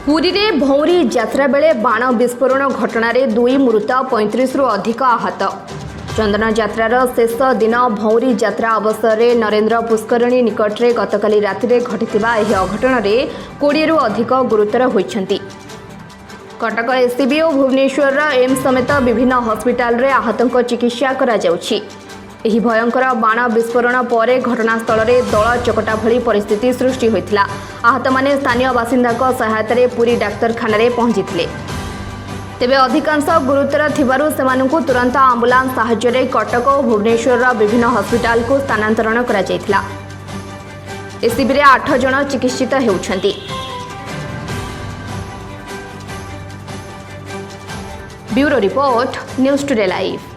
पुरी रे भौरी यात्रा बेले बाण विस्फोरण घटना दुई मृत 35 रु अधिक आहत। चंदन यात्रार शेष दिन भौरी यात्रा अवसर में नरेंद्र पुष्करणी निकट में गतकाली राति घटिथिबा एही अघटन 20 रु अधिक गुरुतर होइछंती। कटक एससीबी और भुवनेश्वर एम्स समेत विभिन्न हस्पिटाल रे आहतों चिकित्सा करा जाउछि। एही भयंकर बाण विस्फोरण पर घटनास्थल में दल चकटा भली परिस्थिति सृष्टि होइथिला। आहत माने स्थानीय बासिंदा सहायतार पुरी डाक्तरखाना पहुंची। तेबे अधिकांश गुरुतर थिबारु सेमानंकु तुरंत आंबुलांस साहाय्य कटक और भुवनेश्वर विभिन्न हस्पिटाल को स्थानांतरण करा जायथिला। एससीबी रे 8 जन चिकित्सित हेउछंती। Bureau report news today live.